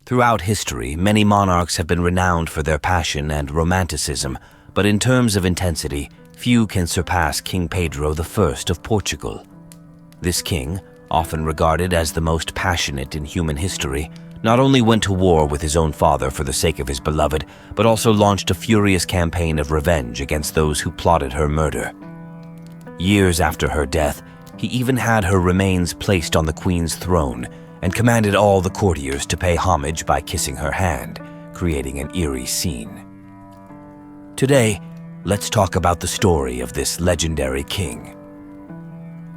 Throughout history, many monarchs have been renowned for their passion and romanticism, but in terms of intensity, few can surpass King Pedro I of Portugal. This king, often regarded as the most passionate in human history, not only went to war with his own father for the sake of his beloved, but also launched a furious campaign of revenge against those who plotted her murder. Years after her death, he even had her remains placed on the queen's throne and commanded all the courtiers to pay homage by kissing her hand, creating an eerie scene. Today, let's talk about the story of this legendary king.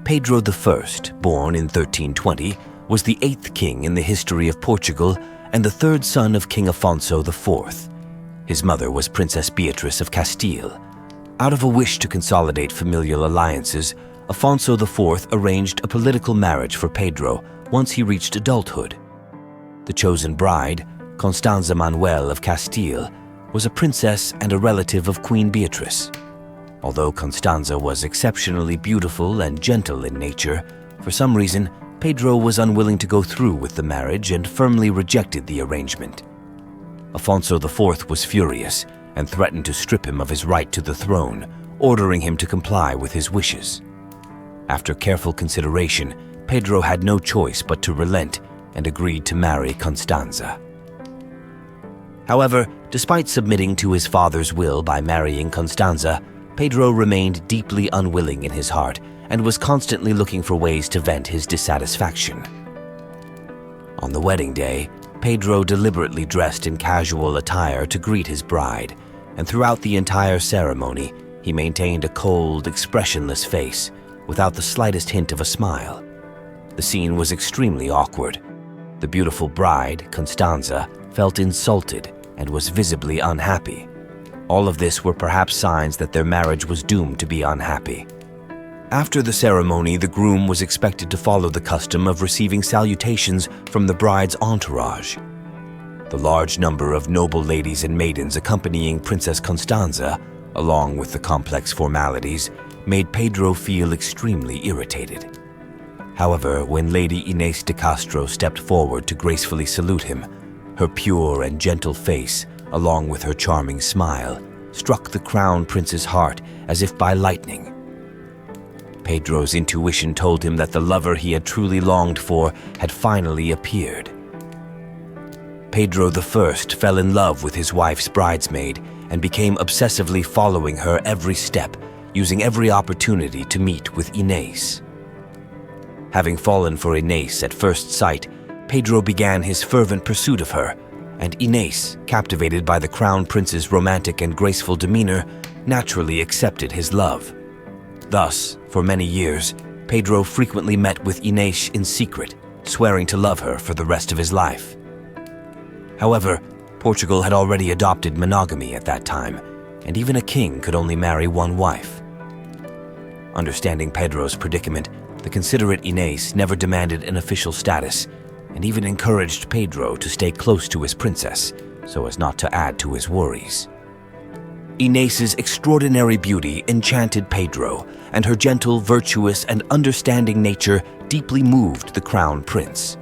Pedro I, born in 1320, was the 8th king in the history of Portugal and the 3rd son of King Afonso IV. His mother was Princess Beatrice of Castile. Out of a wish to consolidate familial alliances, Afonso IV arranged a political marriage for Pedro once he reached adulthood. The chosen bride, Constanza Manuel of Castile, was a princess and a relative of Queen Beatrice. Although Constanza was exceptionally beautiful and gentle in nature, for some reason, Pedro was unwilling to go through with the marriage and firmly rejected the arrangement. Afonso IV was furious and threatened to strip him of his right to the throne, ordering him to comply with his wishes. After careful consideration, Pedro had no choice but to relent and agreed to marry Constanza. However, despite submitting to his father's will by marrying Constanza, Pedro remained deeply unwilling in his heart and was constantly looking for ways to vent his dissatisfaction. On the wedding day, Pedro deliberately dressed in casual attire to greet his bride, and throughout the entire ceremony, he maintained a cold, expressionless face, without the slightest hint of a smile. The scene was extremely awkward. The beautiful bride, Constanza, felt insulted and was visibly unhappy. All of this were perhaps signs that their marriage was doomed to be unhappy. After the ceremony, the groom was expected to follow the custom of receiving salutations from the bride's entourage. The large number of noble ladies and maidens accompanying Princess Constanza, along with the complex formalities, made Pedro feel extremely irritated. However, when Lady Inês de Castro stepped forward to gracefully salute him, her pure and gentle face, along with her charming smile, struck the crown prince's heart as if by lightning. Pedro's intuition told him that the lover he had truly longed for had finally appeared. Pedro I fell in love with his wife's bridesmaid and became obsessively following her every step, using every opportunity to meet with Inês. Having fallen for Inês at first sight, Pedro began his fervent pursuit of her, and Inês, captivated by the crown prince's romantic and graceful demeanor, naturally accepted his love. Thus, for many years, Pedro frequently met with Inês in secret, swearing to love her for the rest of his life. However, Portugal had already adopted monogamy at that time, and even a king could only marry one wife. Understanding Pedro's predicament, the considerate Inês never demanded an official status, and even encouraged Pedro to stay close to his princess, so as not to add to his worries. Inês's extraordinary beauty enchanted Pedro, and her gentle, virtuous, and understanding nature deeply moved the crown prince.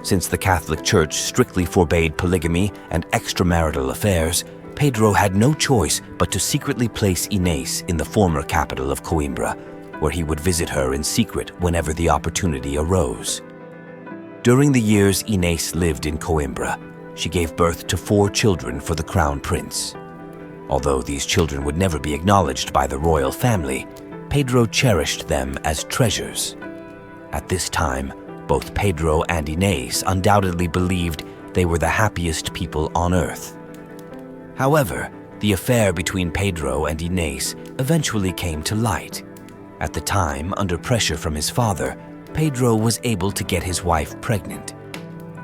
Since the Catholic Church strictly forbade polygamy and extramarital affairs, Pedro had no choice but to secretly place Inês in the former capital of Coimbra, where he would visit her in secret whenever the opportunity arose. During the years Inês lived in Coimbra, she gave birth to 4 children for the crown prince. Although these children would never be acknowledged by the royal family, Pedro cherished them as treasures. At this time, both Pedro and Inês undoubtedly believed they were the happiest people on earth. However, the affair between Pedro and Inês eventually came to light. At the time, under pressure from his father, Pedro was able to get his wife pregnant.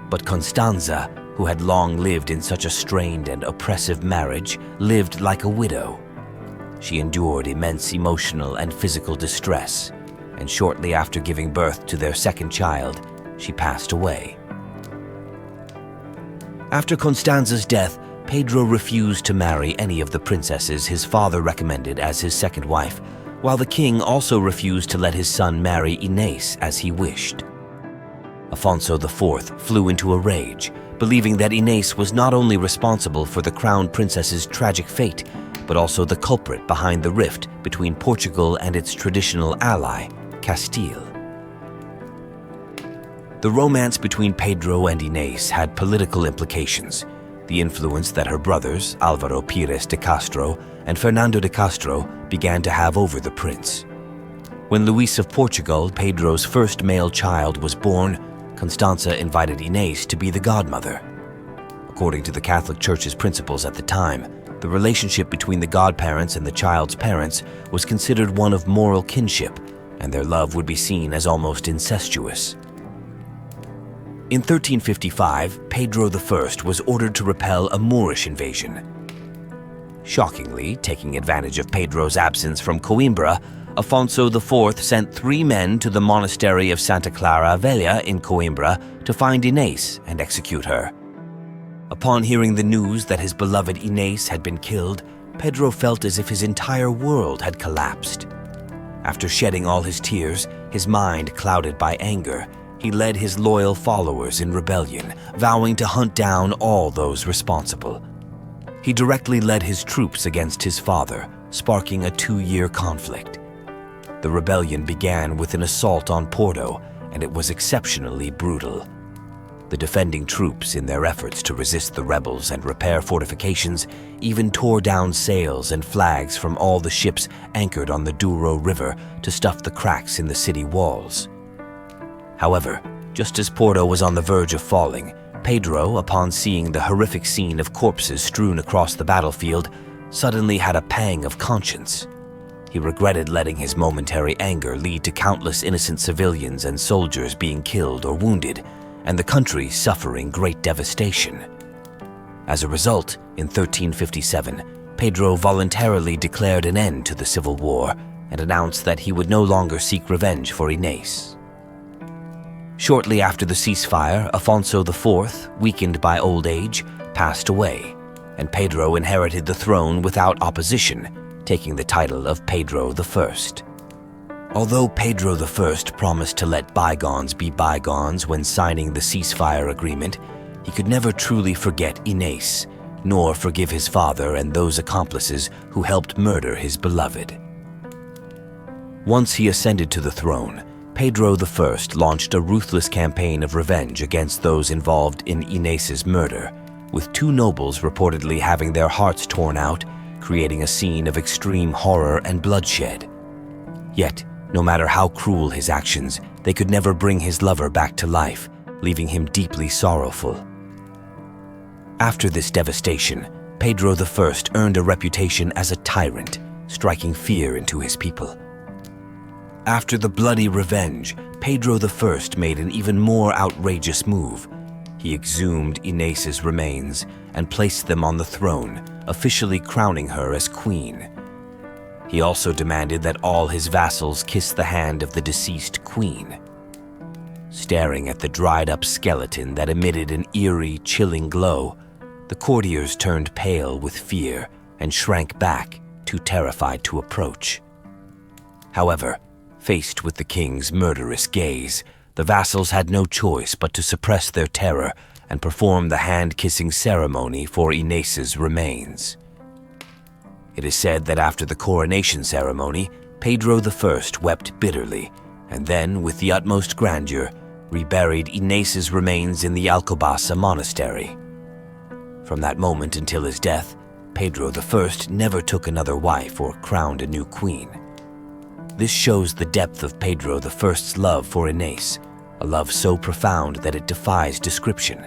But Constanza, who had long lived in such a strained and oppressive marriage, lived like a widow. She endured immense emotional and physical distress, and shortly after giving birth to their second child, she passed away. After Constanza's death, Pedro refused to marry any of the princesses his father recommended as his second wife, while the king also refused to let his son marry Inês as he wished. Afonso IV flew into a rage, believing that Inês was not only responsible for the crown princess's tragic fate, but also the culprit behind the rift between Portugal and its traditional ally, Castile. The romance between Pedro and Inês had political implications. The influence that her brothers, Álvaro Pires de Castro and Fernando de Castro, began to have over the prince. When Luis of Portugal, Pedro's first male child, was born, Constanza invited Inês to be the godmother. According to the Catholic Church's principles at the time, the relationship between the godparents and the child's parents was considered one of moral kinship, and their love would be seen as almost incestuous. In 1355, Pedro I was ordered to repel a Moorish invasion. Shockingly, taking advantage of Pedro's absence from Coimbra, Afonso IV sent 3 men to the monastery of Santa Clara Velha in Coimbra to find Inês and execute her. Upon hearing the news that his beloved Inês had been killed, Pedro felt as if his entire world had collapsed. After shedding all his tears, his mind clouded by anger, he led his loyal followers in rebellion, vowing to hunt down all those responsible. He directly led his troops against his father, sparking a 2-year conflict. The rebellion began with an assault on Porto, and it was exceptionally brutal. The defending troops, in their efforts to resist the rebels and repair fortifications, even tore down sails and flags from all the ships anchored on the Douro River to stuff the cracks in the city walls. However, just as Porto was on the verge of falling, Pedro, upon seeing the horrific scene of corpses strewn across the battlefield, suddenly had a pang of conscience. He regretted letting his momentary anger lead to countless innocent civilians and soldiers being killed or wounded, and the country suffering great devastation. As a result, in 1357, Pedro voluntarily declared an end to the civil war and announced that he would no longer seek revenge for Inês. Shortly after the ceasefire, Afonso IV, weakened by old age, passed away, and Pedro inherited the throne without opposition, taking the title of Pedro I. Although Pedro I promised to let bygones be bygones when signing the ceasefire agreement, he could never truly forget Inês, nor forgive his father and those accomplices who helped murder his beloved. Once he ascended to the throne, Pedro I launched a ruthless campaign of revenge against those involved in Inês's murder, with 2 nobles reportedly having their hearts torn out, creating a scene of extreme horror and bloodshed. Yet, no matter how cruel his actions, they could never bring his lover back to life, leaving him deeply sorrowful. After this devastation, Pedro I earned a reputation as a tyrant, striking fear into his people. After the bloody revenge, Pedro I made an even more outrageous move. He exhumed Inês's remains and placed them on the throne, officially crowning her as queen. He also demanded that all his vassals kiss the hand of the deceased queen. Staring at the dried-up skeleton that emitted an eerie, chilling glow, the courtiers turned pale with fear and shrank back, too terrified to approach. However, faced with the king's murderous gaze, the vassals had no choice but to suppress their terror and perform the hand-kissing ceremony for Inês's remains. It is said that after the coronation ceremony, Pedro I wept bitterly, and then, with the utmost grandeur, reburied Inês's remains in the Alcobaça monastery. From that moment until his death, Pedro I never took another wife or crowned a new queen. This shows the depth of Pedro I's love for Inês, a love so profound that it defies description.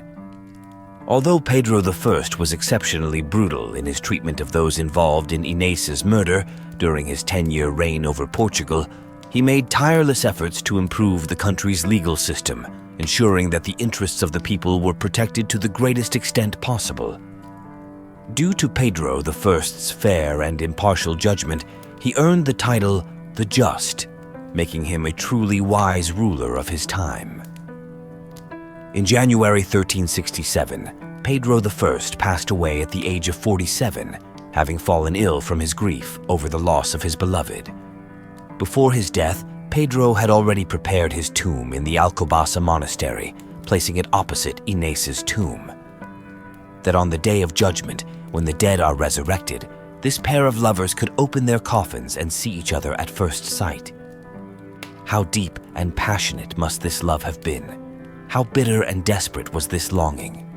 Although Pedro I was exceptionally brutal in his treatment of those involved in Inês's murder during his 10-year reign over Portugal, he made tireless efforts to improve the country's legal system, ensuring that the interests of the people were protected to the greatest extent possible. Due to Pedro I's fair and impartial judgment, he earned the title the Just, making him a truly wise ruler of his time. In January 1367, Pedro I passed away at the age of 47, having fallen ill from his grief over the loss of his beloved. Before his death, Pedro had already prepared his tomb in the Alcobaça monastery, placing it opposite Inés's tomb. That on the day of judgment, when the dead are resurrected, this pair of lovers could open their coffins and see each other at first sight. How deep and passionate must this love have been? How bitter and desperate was this longing?